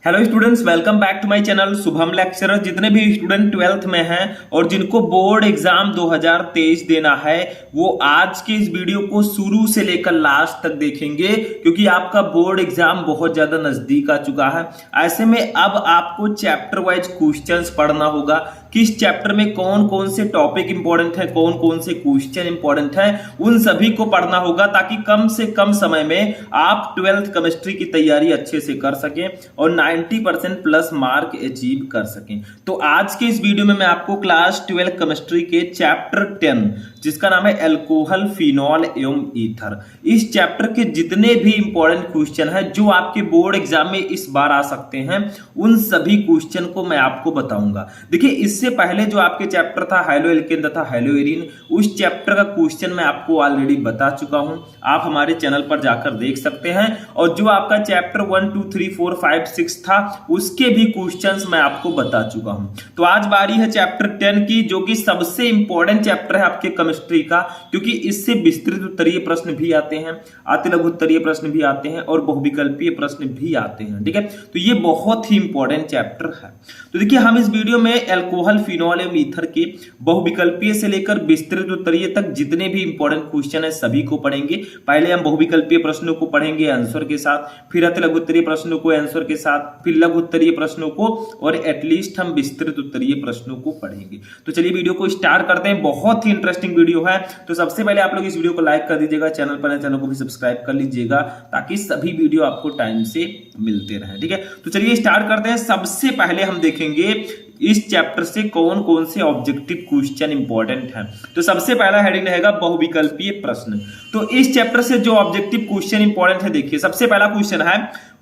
Hello students, welcome back to my channel Shubham lecturer. जितने भी student 12th में हैं और जिनको बोर्ड एग्जाम 2023 देना है वो आज के इस वीडियो को शुरू से लेकर लास्ट तक देखेंगे, क्योंकि आपका बोर्ड एग्जाम बहुत ज्यादा नजदीक आ चुका है। ऐसे में अब आपको चैप्टर वाइज क्वेश्चंस पढ़ना होगा। किस चैप्टर में कौन कौन से टॉपिक इंपॉर्टेंट है, कौन कौन से क्वेश्चन इंपॉर्टेंट है, उन सभी को पढ़ना होगा ताकि कम से कम समय में आप 12th केमिस्ट्री की तैयारी अच्छे से कर सकें और 90% प्लस मार्क अचीव कर सकें। तो आज के इस वीडियो में मैं आपको क्लास 12 केमिस्ट्री के चैप्टर 10 जिसका नाम है अल्कोहल, फिनॉल एवं ईथर, इस चैप्टर के जितने भी इंपॉर्टेंट क्वेश्चन है जो आपके बोर्ड एग्जाम में इस बार आ सकते हैं उन सभी क्वेश्चन को मैं आपको बताऊंगा। देखिए, इससे पहले जो आपके चैप्टर था हाइलो एल्केन तथा हाइलो एरीन, उस चैप्टर का क्वेश्चन मैं आपको ऑलरेडी बता चुका हूं। आप हमारे चैनल पर जाकर देख सकते हैं। और जो आपका चैप्टर 1 2 3 4 5 6 था उसके भी क्वेश्चंस मैं आपको बता चुका हूं। तो आज बारी है चैप्टर 10 की, जो कि सबसे इंपॉर्टेंट चैप्टर है आपके केमिस्ट्री का, क्योंकि इससे विस्तृत उत्तरीय प्रश्न भी आते हैं, अति लघु उत्तरीय प्रश्न भी आते हैं और बहुविकल्पीय प्रश्न भी आते हैं। ठीक है, तो ये बहुत ही इंपॉर्टेंट चैप्टर है। तो देखिए, हम इस वीडियो में अल्कोहल, फिनॉल एवं ईथर के बहुविकल्पीय से लेकर विस्तृत उत्तरीय तक जितने भी इंपॉर्टेंट क्वेश्चन है सभी को पढ़ेंगे। पहले हम बहुविकल्पीय प्रश्नों को पढ़ेंगे आंसर के साथ, फिर अति लघु उत्तरीय प्रश्नों को आंसर के साथ, फिर लघु उत्तरीय प्रश्नों को, और एटलीस्ट हम विस्तृत उत्तरीय प्रश्नों को पढ़ेंगे। तो चलिए वीडियो को स्टार्ट करते हैं। बहुत ही इंटरेस्टिंग वीडियो है। तो सबसे पहले आप लोग इस वीडियो को लाइक कर दीजिएगा, चैनल पर चैनल को भी सब्सक्राइब कर लीजिएगा ताकि सभी वीडियो आपको टाइम से मिलते रहे। ठीक है, तो चलिए स्टार्ट करते हैं। सबसे पहले हम देखेंगे इस चैप्टर से कौन कौन से ऑब्जेक्टिव क्वेश्चन इंपॉर्टेंट हैं। तो सबसे पहला हेडिंग रहेगा बहुविकल्पीय प्रश्न। तो इस चैप्टर से जो ऑब्जेक्टिव क्वेश्चन इंपॉर्टेंट है, देखिए सबसे पहला क्वेश्चन है,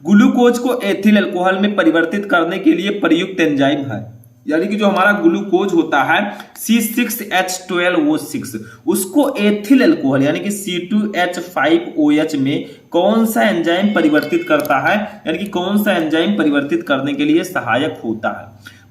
ग्लूकोज को एथिल अल्कोहल में परिवर्तित करने के लिए प्रयुक्त एंजाइम है। यानी कि जो हमारा ग्लूकोज होता है C6H12O6, उसको एथिल अल्कोहल यानी कि C2H5OH में कौन सा एंजाइम परिवर्तित करता है, यानी कि कौन सा एंजाइम परिवर्तित करने के लिए सहायक होता है।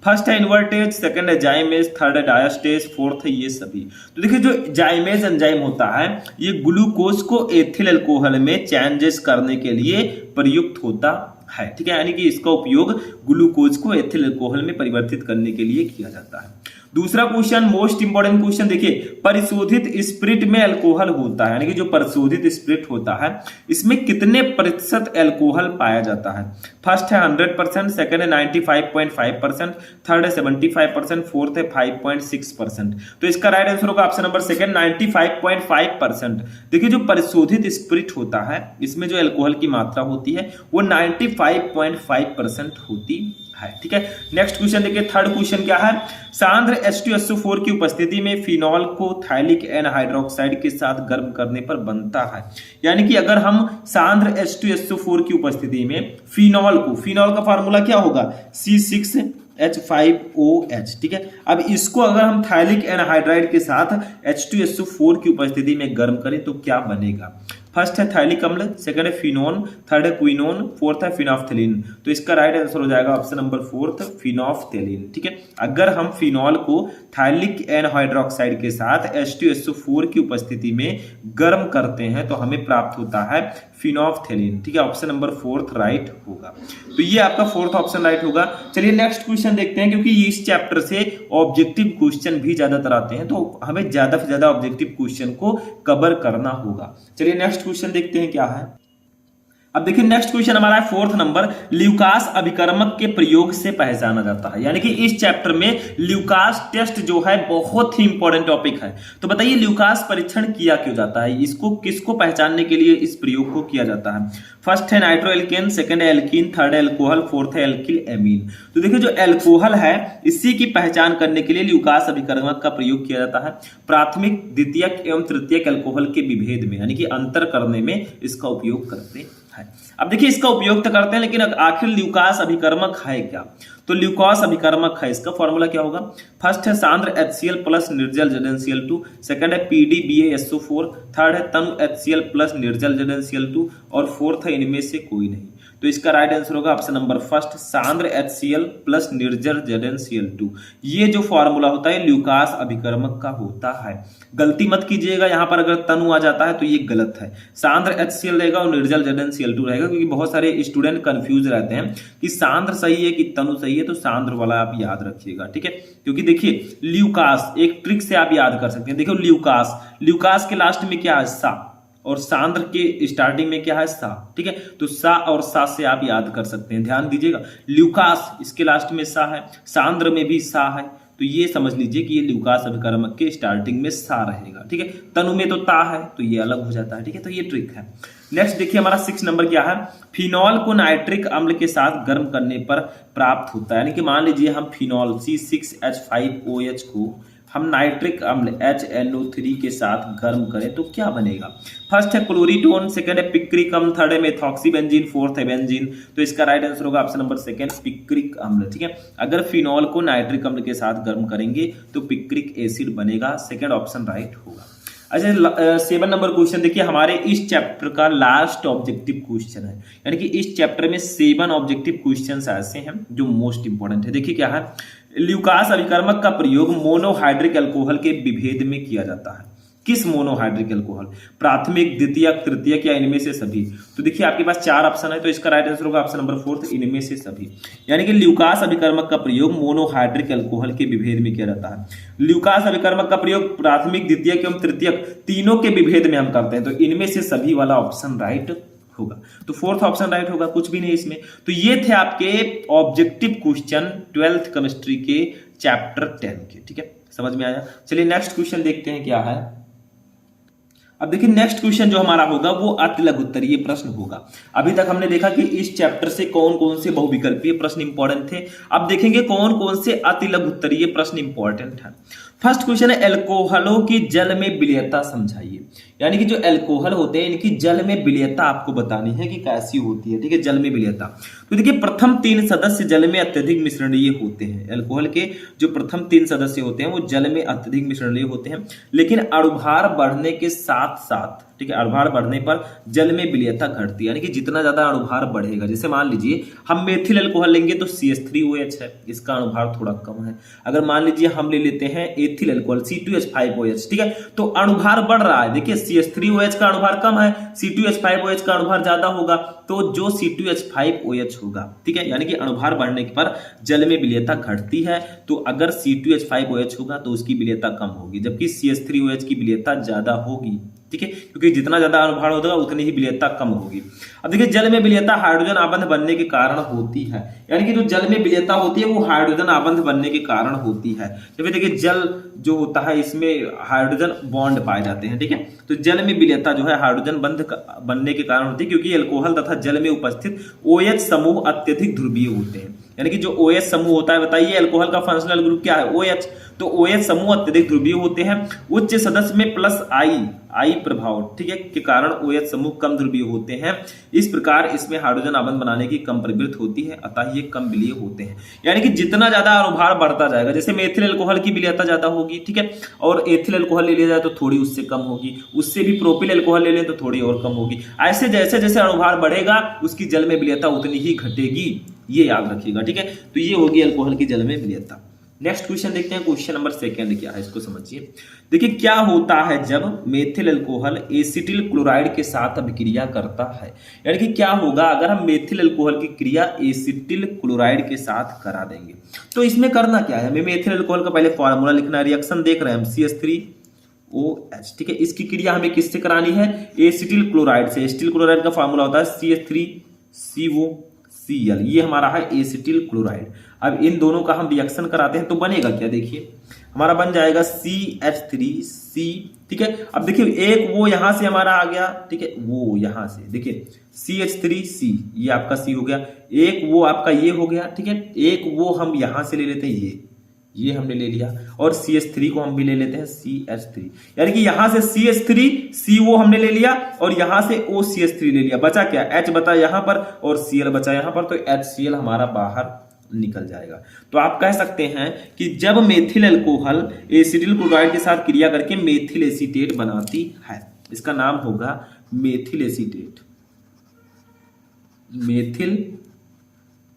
फर्स्ट है इन्वर्टेज, सेकंड है जाइमेज, थर्ड है डायस्टेज, फोर्थ है ये सभी। तो देखिए, जो जाइमेज एंजाइम होता है ये ग्लूकोज को एथिल अल्कोहल में चेंजेस करने के लिए प्रयुक्त होता है। ठीक है, यानी कि इसका उपयोग ग्लूकोज को एथिल अल्कोहल में परिवर्तित करने के लिए किया जाता है। दूसरा क्वेश्चन, मोस्ट इंपोर्टेंट क्वेश्चन, देखिए परिशोधित स्पिरिट में अल्कोहल होता है, यानी कि जो परिशोधित स्पिरिट होता है इसमें कितने प्रतिशत अल्कोहल पाया जाता है। फर्स्ट है 100%, सेकंड है 95.5%, थर्ड है 75%, फोर्थ है 5.6%। तो इसका राइट आंसर होगा ऑप्शन नंबर सेकंड, 95.5%। देखिए, जो परिशोधित स्पिरिट होता है इसमें जो अल्कोहल की मात्रा होती है वो 95.5% होती है। ठीक है, नेक्स्ट क्वेश्चन देखिए, थर्ड क्वेश्चन क्या है, सांद्र H2SO4 की उपस्थिति में फिनॉल को थाइलिक एनहाइड्रोक्साइड के साथ गर्म करने पर बनता है। यानी कि अगर हम सांद्र H2SO4 की उपस्थिति में फिनॉल का फार्मूला क्या होगा, C6H5OH। ठीक है, अब इसको अगर हम थाइलिक एनहाइड्राइड के साथ H2SO4 की उपस्थिति में गर्म करें तो क्या बनेगा। फर्स्ट है थाइलिक अम्ल, सेकंड है फिनोन, थर्ड है क्विनोन, फोर्थ है फिनोफ्थेलिन। तो इसका राइट आंसर हो जाएगा ऑप्शन नंबर फोर्थ, फिनोफ्थेलिन। ठीक है, अगर हम फिनॉल को थाइलिक एनहाइड्रोक्साइड के साथ H2SO4 की उपस्थिति में गर्म करते हैं तो हमें प्राप्त होता है फिनोफ्थेलिन। ठीक है, ऑप्शन नंबर फोर्थ राइट होगा। तो ये आपका फोर्थ ऑप्शन राइट होगा। चलिए नेक्स्ट क्वेश्चन देखते हैं, क्योंकि इस चैप्टर से ऑब्जेक्टिव क्वेश्चन भी ज्यादातर आते हैं तो हमें ज्यादा से ज्यादा ऑब्जेक्टिव क्वेश्चन को कवर करना होगा। चलिए नेक्स्ट क्वेश्चन देखते हैं क्या है। अब देखिए, नेक्स्ट क्वेश्चन हमारा है फोर्थ नंबर, ल्यूकास अभिकर्मक के प्रयोग से पहचाना जाता है। यानी कि इस चैप्टर में ल्यूकास टेस्ट जो है बहुत ही इंपॉर्टेंट टॉपिक है। तो बताइए ल्यूकास परीक्षण किया क्यों जाता है, इसको किसको पहचानने के लिए इस प्रयोग को किया जाता है। फर्स्ट है नाइट्रो एल्केन, सेकंड है एल्कीन, थर्ड है एल्कोहल, फोर्थ है एल्किल एमीन। तो देखिए, जो एल्कोहल है इसी की पहचान करने के लिए ल्यूकास अभिकर्मक का प्रयोग किया जाता है। प्राथमिक, द्वितीयक एवं तृतीयक एल्कोहल के विभेद में यानी कि अंतर करने में इसका उपयोग करते हैं। अब देखिए, इसका उपयोग तो करते हैं लेकिन आखिर ल्यूकास अभिकर्मक है क्या। तो ल्यूकास अभिकर्मक है, इसका फॉर्मूला क्या होगा। फर्स्ट है सांद्र HCl प्लस निर्जल ZnCl2, सेकंड है PDBaSO4, थर्ड है तनु HCl प्लस निर्जल ZnCl2 और फोर्थ है इनमें से कोई नहीं। तो इसका राइट आंसर होगा ऑप्शन नंबर फर्स्ट, सांद्र HCl प्लस निर्जर ZnCl2। ये जो फॉर्मूला होता है ल्यूकास अभिकर्मक का होता है। गलती मत कीजिएगा, यहां पर अगर तनु आ जाता है तो ये गलत है। सांद्र HCl रहेगा और निर्जल ZnCl2 रहेगा, क्योंकि बहुत सारे स्टूडेंट कंफ्यूज रहते हैं कि सांद्र सही है कि तनु सही है, तो सांद्र वाला आप याद रखिएगा, ठीक है। क्योंकि देखिए ल्यूकास एक ट्रिक से आप याद कर सकते हैं। देखो ल्यूकास के लास्ट में क्या है, सा, और सांद्र के स्टार्टिंग में क्या है, सा, ठीक है। तो सा और सा से आप याद कर सकते हैं, ध्यान दीजिएगा। ल्यूकास इसके लास्ट में सा है, सांद्र में भी सा है, तो ये समझ लीजिए कि ये ल्यूकास अभिकर्मक के स्टार्टिंग में सा रहेगा, ठीक है। तनु में तो ता है, तो ये अलग हो जाता है, ठीक है। तो ये ट्रिक है। नेक्स्ट देखिए हमारा 6 नंबर क्या है, फिनॉल को नाइट्रिक अम्ल के साथ गर्म करने पर प्राप्त होता है। यानी कि मान लीजिए हम फिनॉल C6H5OH को हम नाइट्रिक अम्ल HNO3 के साथ गर्म करें तो क्या बनेगा। फर्स्ट है क्लोरीटोन, सेकंड है पिक्रिक अम्ल, थर्ड है मेथॉक्सीबेंजीन, फोर्थ है बेंजीन। तो इसका राइट आंसर होगा ऑप्शन नंबर सेकंड, पिक्रिक अम्ल, ठीक है। अगर फिनॉल को नाइट्रिक अम्ल के साथ गर्म करेंगे तो पिक्रिक एसिड बनेगा, सेकंड ऑप्शन राइट होगा। अच्छा 7 नंबर क्वेश्चन देखिए, हमारे इस चैप्टर का लास्ट ऑब्जेक्टिव क्वेश्चन है। यानी कि इस चैप्टर में 7 ऑब्जेक्टिव क्वेश्चंस ऐसे हैं जो मोस्ट इंपॉर्टेंट है। देखिए क्या है, ल्यूकास अभिकर्मक का प्रयोग मोनोहाइड्रिक अल्कोहल के विभेद में किया जाता है। किस मोनोहाइड्रिक अल्कोहल, प्राथमिक, द्वितीयक, तृतीयक या इनमें से सभी। तो देखिए आपके पास 4 ऑप्शन है, तो इसका राइट आंसर होगा ऑप्शन नंबर फोर्थ, इनमें से सभी। यानी कि ल्यूकास अभिकर्मक का प्रयोग मोनोहाइड्रिक अल्कोहल के विभेद में किया जाता है। ल्यूकास अभिकर्मक का प्रयोग प्राथमिक, द्वितीयक एवं तृतीयक तीनों के विभेद में हम करते हैं, तो इनमें से सभी वाला ऑप्शन राइट होगा। तो फोर्थ ऑप्शन राइट होगा, कुछ भी नहीं इसमें। तो ये थे आपके ऑब्जेक्टिव क्वेश्चन 12th केमिस्ट्री के चैप्टर 10 के, ठीक है। समझ में आया। चलिए नेक्स्ट क्वेश्चन देखते हैं क्या है। अब देखिए नेक्स्ट क्वेश्चन जो हमारा होगा वो अति लघु उत्तरीय प्रश्न होगा। अभी तक हमने देखा कि इस चैप्टर से कौन कौन से बहुविकल्पीय प्रश्न इंपॉर्टेंट थे, अब देखेंगे कौन कौन से अति लघु उत्तरीय प्रश्न इंपॉर्टेंट है। फर्स्ट क्वेश्चन है, एल्कोहलों की जल में विलयता समझाइए। यानी कि जो एल्कोहल होते हैं इनकी जल में विलयता आपको बतानी है कि कैसी होती है, ठीक है। जल में विलयता, तो देखिए प्रथम 3 सदस्य जल में अत्यधिक मिश्रणीय होते हैं। एल्कोहल के जो प्रथम 3 सदस्य होते हैं वो जल में अत्यधिक मिश्रणीय होते हैं, लेकिन अणुभार बढ़ने के साथ साथ, ठीक है, अणुभार बढ़ने पर जल में विलयता घटती है। यानी कि जितना ज्यादा अणुभार बढ़ेगा, जैसे मान लीजिए हम मेथिल अल्कोहल लेंगे तो CH3OH है, इसका अणुभार थोड़ा कम है। अगर मान लीजिए हम ले लेते हैं एथिल अल्कोहल C2H5OH, ठीक है, तो अणुभार बढ़ रहा है। देखिए CH3OH का अणुभार कम है, C2H5OH का अणुभार ज्यादा होगा, तो जो C2H5OH होगा, ठीक है। यानी कि अणुभार बढ़ने पर जल में विलयता घटती है, तो अगर C2H5OH होगा तो उसकी विलयता कम होगी, जबकि CH3OH की विलयता ज्यादा होगी, ठीक है, क्योंकि जितना ज्यादा अणुभार होगा उतनी ही विलयता कम होगी। अब देखिए जल में विलयता हाइड्रोजन आबंध बनने के कारण होती है। यानी कि जो जल में विलयता होती है वो हाइड्रोजन आबंध बनने के कारण होती है। जब देखिए जल जो होता है इसमें हाइड्रोजन बॉन्ड पाए जाते हैं, ठीक है। तो जल में विलयता जो है हाइड्रोजन बंध बनने के कारण होती है, क्योंकि अल्कोहल तथा जल में उपस्थित OH समूह अत्यधिक ध्रुवीय होते हैं। यानी कि जो OH समूह होता है, बताइए अल्कोहल का फंक्शनल ग्रुप क्या है, OH। तो OH समूह अत्यधिक ध्रुवीय होते हैं। उच्च सदस्य में प्लस आई प्रभाव, ठीक है, के कारण OH समूह कम ध्रुवीय होते हैं। इस प्रकार इसमें हाइड्रोजन आबंध बनाने की कम प्रवृत्ति होती है, अतः ये कम विलीय होते हैं। यानी कि जितना ज्यादा अणुभार बढ़ता जाएगा, जैसे मेथिल अल्कोहल की विलयता ज्यादा होगी, ठीक है, और एथिल अल्कोहल ले लिया जाए तो थोड़ी उससे कम होगी, उससे भी प्रोपिल अल्कोहल ले लें तो थोड़ी और कम होगी। ऐसे जैसे जैसे अणुभार बढ़ेगा उसकी जल में विलयता उतनी ही घटेगी, ये याद रखिएगा, ठीक है। तो ये होगी अल्कोहल की जल में विलयता। नेक्स्ट क्वेश्चन देखते हैं, क्वेश्चन नंबर 2 क्या है, इसको समझिए। देखिए क्या होता है जब मेथिल अल्कोहल एसिटिल क्लोराइड के साथ अभिक्रिया करता है। यानी कि क्या होगा अगर हम मेथिल अल्कोहल की क्रिया एसिटिल क्लोराइड के साथ करा देंगे। तो इसमें करना क्या है, हमें मेथिल अल्कोहल का पहले फॉर्मूला लिखना है। रिएक्शन देख रहे हैं हम CH3OH, ठीक है। इसकी क्रिया हमें किससे करानी है, एसिटिल क्लोराइड से। एसिटिल क्लोराइड का फॉर्मूला होता है CH3COCl, ये हमारा है एसिटिल क्लोराइड। अब इन दोनों का हम रिएक्शन कराते हैं तो बनेगा क्या, देखिए हमारा बन जाएगा CH3C, ठीक है। अब देखिए एक वो यहां से हमारा आ गया, ठीक है, वो यहां से देखिए CH3C, ये आपका C हो गया, एक वो आपका ये हो गया, ठीक है, एक वो हम यहां से ले लेते हैं, ये हमने ले लिया, और CH3 को हम भी ले लेते हैं CH3। यानी कि यहां से CH3CO हमने ले लिया और यहां से OCH3 ले लिया, बचा क्या, H बचा यहां पर और Cl बचा यहां पर, तो HCl हमारा बाहर निकल जाएगा। तो आप कह सकते हैं कि जब मेथिल अल्कोहल एसिटिल क्लोराइड के साथ क्रिया करके मेथिल एसीटेट बनाती है, इसका नाम होगा methyl acetate. Methyl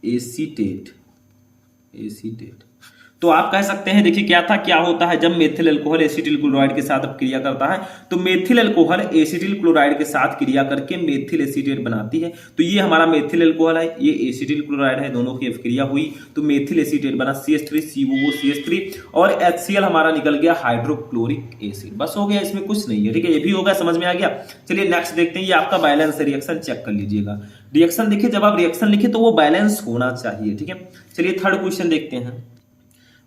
acetate, acetate. तो आप कह सकते हैं, देखिए क्या था, क्या होता है जब मेथिल अल्कोहल एसिटिल क्लोराइड के साथ क्रिया करता है, तो मेथिल अल्कोहल एसिटिल क्लोराइड के साथ क्रिया करके मेथिल एसीटेट बनाती है। तो ये हमारा मेथिल अल्कोहल है, ये एसिटिल क्लोराइड है, दोनों की क्रिया हुई तो मेथिल एसीटेट बना, CH3COO और HCl हमारा निकल गया हाइड्रोक्लोरिक एसिड। बस हो गया, इसमें कुछ नहीं है, ठीक है, ये भी हो गया, समझ में आ गया। चलिए नेक्स्ट देखते हैं, ये आपका बैलेंस रिएक्शन चेक कर लीजिएगा। रिएक्शन देखिए, जब आप रिएक्शन लिखे तो वो बैलेंस होना चाहिए, ठीक है। चलिए थर्ड क्वेश्चन देखते हैं।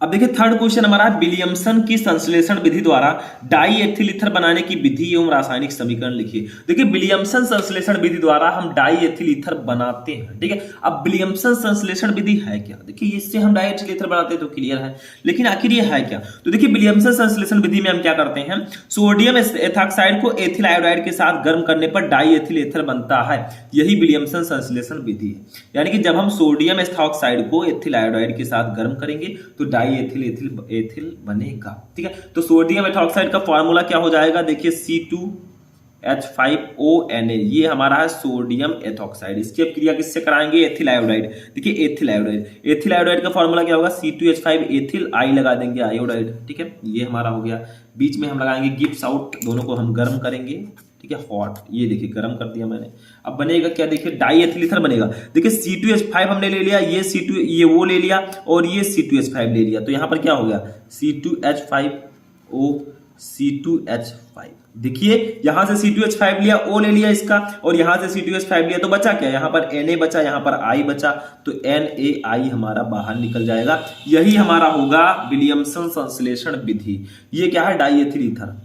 अब देखिए थर्ड क्वेश्चन हमारा, विलियमसन की संश्लेषण विधि द्वारा डाई एथिल ईथर बनाने की विधि एवं रासायनिक समीकरण लिखिए। देखिए विलियमसन संश्लेषण विधि द्वारा हम डाई एथिल ईथर बनाते हैं, ठीक है। अब विलियमसन संश्लेषण विधि है क्या, देखिए इससे हम डाई एथिल ईथर बनाते हैं तो क्लियर है, लेकिन आखिर ये है क्या। तो देखिए विलियमसन संश्लेषण विधि में हम क्या करते हैं, सोडियम एथॉक्साइड को एथिल आयोडाइड के साथ गर्म करने पर डाई एथिल ईथर बनता है, यही विलियमसन संश्लेषण विधि है। यानी कि जब हम सोडियम एथॉक्साइड को एथिल आयोडाइड के साथ गर्म करेंगे तो डाई एथिल एथिल एथिल बनेगा, ठीक है। तो सोडियम एथॉक्साइड का फार्मूला क्या हो जाएगा, देखिए C2H5ONa, ये हमारा है सोडियम एथॉक्साइड। इसकी अब क्रिया किससे कराएंगे, एथिल आयोडाइड। देखिए एथिल आयोडाइड, एथिल आयोडाइड का फार्मूला क्या होगा, C2H5 एथिल, आई लगा देंगे आयोडाइड, ठीक है। ये हमारा हो गया, बीच में हम लगाएंगे गिब्स आउट, दोनों को हम गर्म करेंगे, ठीक है, हॉट। ये देखिए गर्म कर दिया मैंने। अब बनेगा क्या, देखिए डाई एथिल ईथर बनेगा। देखिए C2H5 हमने ले लिया, ये C2 ये वो ले लिया और ये C2H5 ले लिया, तो यहां पर क्या हो गया, C2H5O C2H5। देखिए यहां से C2H5 लिया, O ले लिया इसका, और यहां से C2H5 लिया, तो बचा क्या, यहां पर Na बचा, यहां पर I बचा, तो NaI हमारा बाहर निकल जाएगा। यही हमारा होगा विलियमसन संश्लेषण विधि। ये क्या है, die ethyl ether,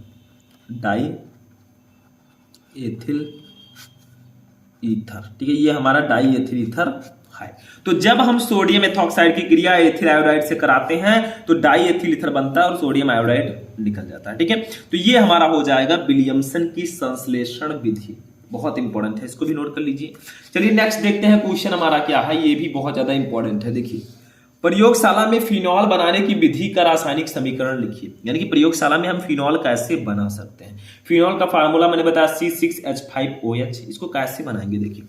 die ethyl ether, ठीक है, ये हमारा डाई एथिल ईथर है। तो जब हम सोडियम एथॉक्साइड की क्रिया एथिल आयोडाइड से कराते हैं तो डाई एथिल ईथर बनता है और सोडियम आयोडाइड निकल जाता है, ठीक है। तो ये हमारा हो जाएगा विलियमसन की संश्लेषण विधि, बहुत इंपॉर्टेंट है, इसको भी नोट कर लीजिए। चलिए नेक्स्ट देखते हैं, क्वेश्चन हमारा क्या है, ये भी बहुत ज्यादा इंपॉर्टेंट है। देखिए प्रयोगशाला में फिनॉल बनाने की विधि का रासायनिक समीकरण लिखिए। यानी कि प्रयोगशाला में हम फिनॉल कैसे बना सकते हैं। फिनॉल का फार्मूला मैंने बताया C6H5OH, इसको कैसे बनाएंगे देखिए।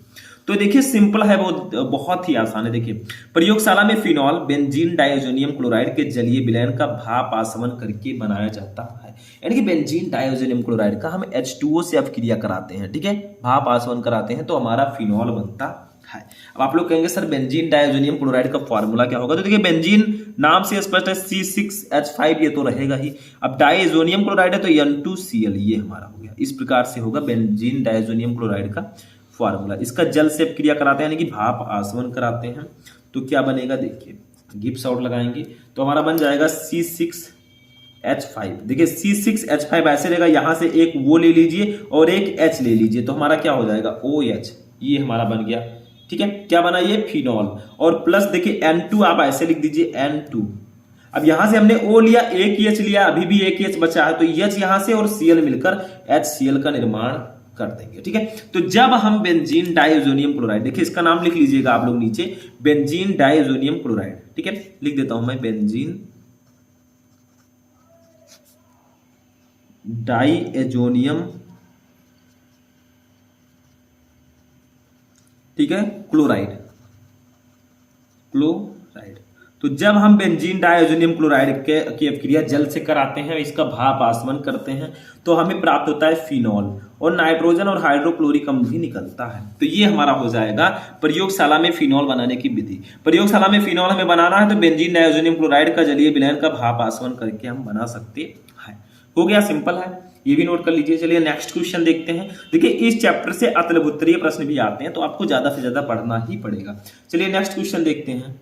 तो देखिए सिंपल है, बहुत ही आसान है। देखिए प्रयोगशाला में फिनॉल बेंजीन डाइओजोनियम क्लोराइड के जलीय विलयन का भाप आसवन करके बनाया जाता है। यानी कि बेंजीन डाइओजोनियम क्लोराइड का हम H2O से अपक्रिया कराते हैं, ठीक है, भाप आसवन कराते हैं तो हमारा फिनॉल बनता है। अब आप लोग कहेंगे सर बेंजीन डाइओजोनियम क्लोराइड का फार्मूला क्या होगा, तो देखिए बेंजीन नाम से स्पष्ट है, C6H5 ये तो रहेगा ही। अब डाइओजोनियम क्लोराइड है तो N2Cl, ये हमारा हो गया। इस प्रकार से होगा बेंजीन डाइओजोनियम क्लोराइड का फार्मूला। इसका जल से क्रिया कराते हैं, यानी कि भाप आसवन कराते हैं, तो क्या बनेगा, देखिए गिब्स आउट लगाएंगे तो हमारा बन जाएगा C6H5। देखिए C6H5 ऐसे रहेगा, यहां से एक वो ले लीजिए और एक H ले लीजिए, तो हमारा क्या हो जाएगा OH, ये हमारा बन गया, ठीक है। क्या बना, ये फिनॉल, और प्लस देखिए N2 आप ऐसे लिख दीजिए N2। अब यहां से हमने O लिया, एक H लिया, अभी भी एक H बचा है, तो H यहां से और Cl मिलकर HCl का निर्माण कर देंगे, ठीक है। तो जब हम बेंजीन डाइओजोनियम क्लोराइड, देखिए इसका नाम लिख लीजिएगा आप लोग नीचे, बेंजीन डाइओजोनियम क्लोराइड, ठीक है, लिख देता हूं मैं बेंजीन डाइओजोनियम, ठीक है, क्लोराइड, तो जब हम बेंजीन डाइओजोनियम क्लोराइड की अपक्रिया जल से कराते हैं, इसका भाप आसवन करते हैं, तो हमें प्राप्त होता है फिनॉल, और नाइट्रोजन और हाइड्रोक्लोरिक अम्ल भी निकलता है। तो ये हमारा हो जाएगा प्रयोगशाला में फिनॉल बनाने की विधि। प्रयोगशाला में फिनॉल हमें बनाना है तो बेंजीन डाइओजोनियम क्लोराइड का जलीय विलयन का भाप आसवन करके हम बना सकते हैं। हो गया, सिंपल है, ये भी नोट कर लीजिए। चलिए नेक्स्ट क्वेश्चन देखते हैं। देखिए इस चैप्टर से अतलबुत्तरीय प्रश्न भी आते हैं, तो आपको ज्यादा से ज्यादा पढ़ना ही पड़ेगा। चलिए नेक्स्ट क्वेश्चन देखते हैं।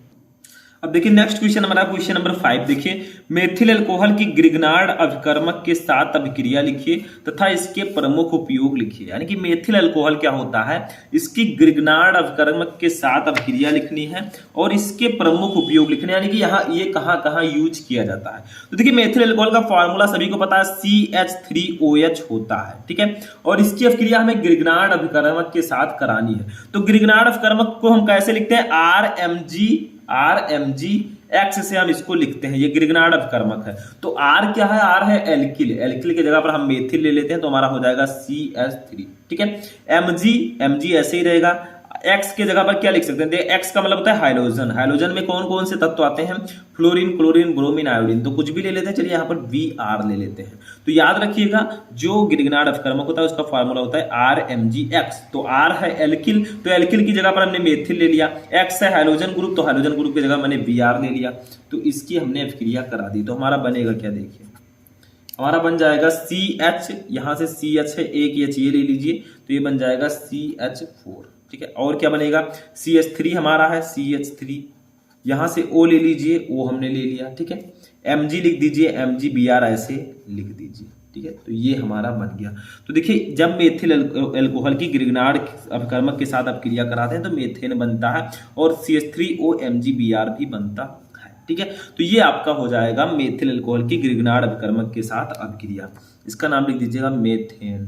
अब देखिए नेक्स्ट क्वेश्चन हमारा क्वेश्चन नंबर 5। देखिए मेथिल अल्कोहल की ग्रिग्नार्ड अभिकर्मक के साथ अभिक्रिया लिखिए तथा इसके प्रमुख उपयोग लिखिए। यानी कि मेथिल अल्कोहल क्या होता है, इसकी ग्रिग्नार्ड अभिकर्मक के साथ अभिक्रिया लिखनी है और इसके प्रमुख उपयोग लिखने, यानी कि यहाँ ये कहाँ यूज किया जाता है। तो देखिए मेथिल अल्कोहल का फॉर्मूला सभी को पता है, CH3OH होता है, ठीक है, और इसकी अभिक्रिया हमें ग्रिग्नार्ड अभिकर्मक के साथ करानी है। तो ग्रिग्नार्ड अभिकर्मक को हम कैसे लिखते हैं, RMG X से हम इसको लिखते हैं, ये ग्रिग्नार्ड अभिकर्मक है। तो R क्या है, R है एल्किल, एल्किल की जगह पर हम मेथिल ले लेते हैं तो हमारा हो जाएगा CH3, ठीक है। MG ऐसे ही रहेगा, एक्स के जगह पर क्या लिख सकते हैं, एक्स का मतलब होता है हाइड्रोजन। हाइड्रोजन में कौन कौन से तत्व आते हैं, फ्लोरीन, क्लोरीन, ब्रोमीन, आयोडीन। तो कुछ भी ले लेते हैं, चलिए यहाँ पर Br ले लेते हैं। तो याद रखिएगा जो गिरगिनार्ड अपकर्मक होता है उसका फार्मूला होता है RMgX। तो R है एल्किल, तो एल्किल की जगह पर हमने मेथिल ले लिया। X है हाइड्रोजन ग्रुप, तो हाइड्रोजन ग्रुप की जगह मैंने Br ले लिया। तो इसकी हमने अभिक्रिया करा दी। तो हमारा बनेगा क्या, देखिए हमारा बन जाएगा CH, यहाँ से CH है, एक H ये ले लीजिए, तो ये बन जाएगा CH4। ठीक है, और क्या बनेगा, CH3 हमारा है, CH3, यहाँ से O ले लीजिए, O हमने ले लिया। ठीक है, Mg लिख दीजिए, MgBr ऐसे लिख दीजिए। ठीक है, तो ये हमारा बन गया। तो देखिए जब मेथिल अल्कोहल की गिरगिनार्ड अपकर्मक के साथ अपक्रिया कराते हैं तो मेथेन बनता है और CH3O MgBr भी बनता है। ठीक है, तो ये आपका हो जाएगा मेथिल अल्कोहल की गिरगिनार्ड अपकर्मक के साथ अपक्रिया। इसका नाम लिख दीजिएगा मेथेन।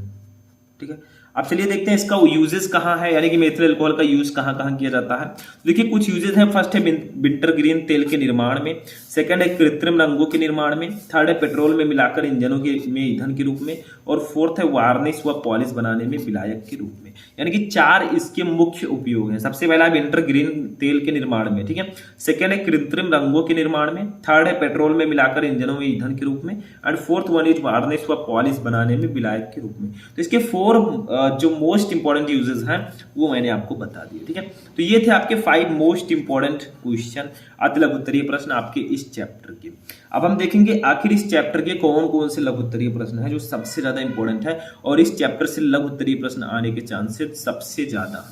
ठीक है, अब चलिए देखते हैं इसका यूजेस कहाँ है, यानी कि मेथिल अल्कोहल का यूज कहाँ कहाँ किया जाता है। तो देखिए कुछ यूजेस हैं। फर्स्ट है विंटरग्रीन तेल के निर्माण में, सेकंड है कृत्रिम रंगों के निर्माण में, थर्ड है पेट्रोल में मिलाकर इंजनों के में ईंधन के रूप में, और फोर्थ है वार्निश व पॉलिश बनाने में विलायक के रूप में। यानी कि 4 इसके मुख्य उपयोग हैं। सबसे पहला विंटरग्रीन तेल के निर्माण में, ठीक है, सेकंड है कृत्रिम रंगों के निर्माण में, थर्ड है पेट्रोल में मिलाकर इंजनों में ईंधन के रूप में, and fourth one is varnish व पॉलिश बनाने में विलायक के रूप में। तो इसके 4 जो मोस्ट इंपॉर्टेंट यूजेस हैं वो मैंने आपको बता दिए। ठीक है, तो ये थे आपके 5 मोस्ट इंपॉर्टेंट क्वेश्चन अति लघु उत्तरीय प्रश्न आपके इस चैप्टर के। अब हम देखेंगे आखिर इस चैप्टर के कौन कौन से लघु उत्तरीय प्रश्न है जो सबसे ज्यादा इंपॉर्टेंट है और इस चैप्टर से लघु उत्तरीय प्रश्न आने के चांसेस सबसे ज्यादा।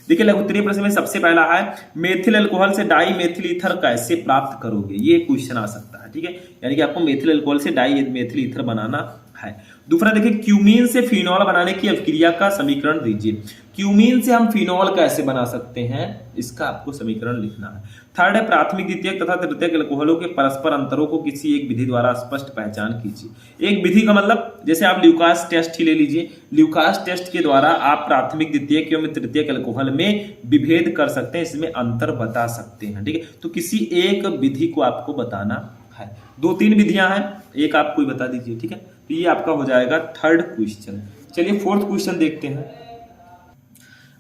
देखिए लघु उत्तरीय प्रश्न में सबसे पहला है मेथिल अल्कोहल से डाई मेथिल ईथर कैसे प्राप्त करोगे, ये क्वेश्चन आ सकता है। ठीक है, यानी कि आपको मेथिल अल्कोहल से डाई मेथिल ईथर बनाना है। दूसरा देखिए क्यूमीन से फिनॉल बनाने की अभिक्रिया का समीकरण दीजिए। क्यूमीन से हम फिनॉल कैसे बना सकते हैं, इसका आपको समीकरण लिखना है। थर्ड है प्राथमिक द्वितीयक तथा तृतीयक अल्कोहलों के परस्पर अंतरों को किसी एक विधि द्वारा स्पष्ट पहचान कीजिए। एक विधि का मतलब जैसे आप ल्यूकास टेस्ट ही ले लीजिए, ल्यूकास टेस्ट के द्वारा आप प्राथमिक द्वितीयक एवं तृतीयक अल्कोहल में विभेद कर सकते हैं, इसमें अंतर बता सकते हैं। ठीक है, तो किसी एक विधि को आपको बताना है। 2-3 विधियां हैं, एक आप कोई बता दीजिए। ठीक है, तो ये आपका हो जाएगा थर्ड क्वेश्चन। चलिए फोर्थ क्वेश्चन देखते हैं।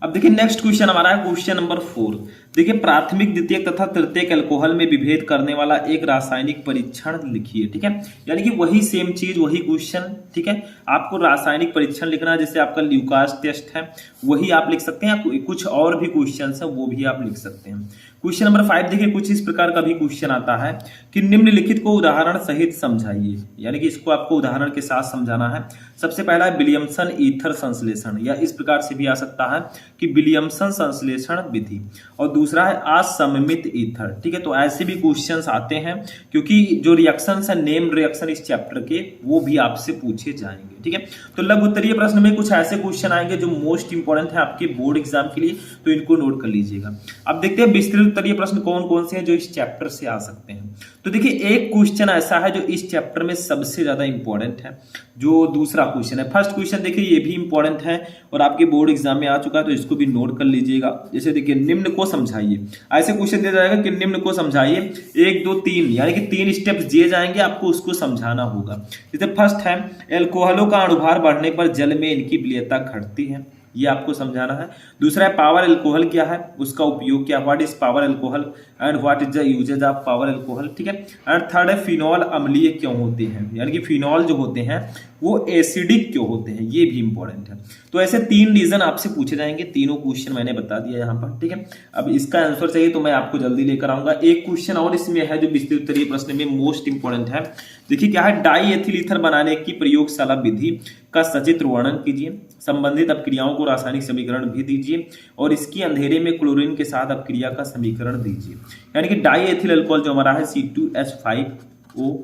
अब देखिए नेक्स्ट क्वेश्चन हमारा है क्वेश्चन नंबर 4। देखिए प्राथमिक द्वितीयक तथा तृतीयक अल्कोहल में विभेद करने वाला एक रासायनिक परीक्षण लिखिए। ठीक है, यानी कि वही सेम चीज वही क्वेश्चन। ठीक है, आपको रासायनिक परीक्षण लिखना है, जैसे आपका ल्यूकास टेस्ट है वही आप लिख सकते हैं, कुछ और भी क्वेश्चन है वो भी आप लिख सकते हैं। क्वेश्चन नंबर 5 देखिए कुछ इस प्रकार का भी क्वेश्चन आता है कि निम्नलिखित को उदाहरण सहित समझाइए, यानी कि इसको आपको उदाहरण के साथ समझाना है। सबसे पहला है विलियमसन ईथर संश्लेषण, या इस प्रकार से भी आ सकता है कि विलियमसन संश्लेषण विधि, और दूसरा है असममित ईथर। ठीक है, तो ऐसे भी क्वेश्चंस आते हैं क्योंकि जो रिएक्शंस है नेम रिएक्शन इस चैप्टर के वो भी आपसे पूछे जाएंगे। ठीक है, तो लघु उत्तरीय प्रश्न में कुछ ऐसे क्वेश्चन आएंगे जो मोस्ट इंपोर्टेंट है आपके बोर्ड एग्जाम के लिए, तो इनको नोट कर लीजिएगा। अब देखते हैं विस्तृत उत्तरीय प्रश्न कौन कौन से हैं जो इस चैप्टर से आ सकते हैं। तो देखिए एक क्वेश्चन ऐसा है जो इस चैप्टर में सबसे ज्यादा इंपॉर्टेंट है, जो दूसरा क्वेश्चन है। फर्स्ट क्वेश्चन देखिए ये भी इंपॉर्टेंट है और आपके बोर्ड एग्जाम में आ चुका है, तो इसको भी नोट कर लीजिएगा। जैसे देखिए निम्न को समझाइए, ऐसे क्वेश्चन दिया जाएगा कि निम्न को समझाइए 1 2 3, यानी कि 3 स्टेप्स दिए जाएंगे, आपको उसको समझाना होगा। जैसे फर्स्ट है एल्कोहलों का अणुभार बढ़ने पर जल में इनकी विलेयता घटती है, ये आपको समझाना है। दूसरा है पावर अल्कोहल क्या है, उसका उपयोग क्या, what is power alcohol and what is the usages of power alcohol. ठीक है, एंड थर्ड है फिनॉल अम्लीय क्यों होते हैं, यानी कि फिनॉल जो होते हैं वो एसिडिक क्यों होते हैं, ये भी इंपॉर्टेंट है। तो ऐसे 3 रीजन आपसे पूछे जाएंगे, तीनों क्वेश्चन मैंने बता दिया यहाँ पर। ठीक है, अब इसका आंसर चाहिए तो मैं आपको जल्दी लेकर आऊंगा। एक क्वेश्चन और इसमें है जो विस्तृत उत्तरीय प्रश्न में मोस्ट इंपॉर्टेंट है। देखिए क्या है, डाई एथिल ईथर बनाने की प्रयोगशाला विधि का सचित्र वर्णन कीजिए, संबंधित अपक्रियाओं को रासायनिक समीकरण भी दीजिए और इसकी अंधेरे में क्लोरीन के साथ अपक्रिया का समीकरण दीजिए। यानी कि डाई एथिल अल्कोहल जो हमारा है C2H5O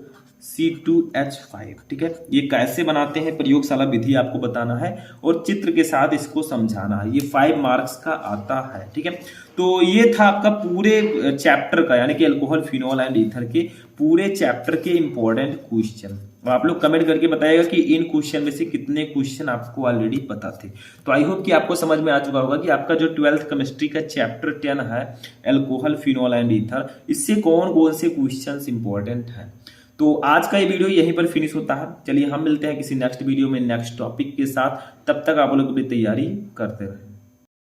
C2H5। ठीक है, ये कैसे बनाते हैं प्रयोगशाला विधि आपको बताना है और चित्र के साथ इसको समझाना है, ये 5 मार्क्स का आता है। ठीक है, तो ये था आपका पूरे चैप्टर का, यानी कि अल्कोहल फिनॉल एंड ईथर के पूरे चैप्टर के इंपॉर्टेंट क्वेश्चन। आप लोग कमेंट करके बताइएगा कि इन क्वेश्चन में से कितने क्वेश्चन आपको ऑलरेडी पता थे। तो आई होप कि आपको समझ में आ चुका होगा कि आपका जो 12th केमिस्ट्री का चैप्टर 10 है अल्कोहल फिनॉल एंड ईथर, इससे कौन कौन से क्वेश्चंस इंपॉर्टेंट हैं। तो आज का ये वीडियो यहीं पर फिनिश होता है। चलिए हम मिलते हैं किसी नेक्स्ट वीडियो में नेक्स्ट टॉपिक के साथ, तब तक आप लोग अपनी तैयारी करते रहें।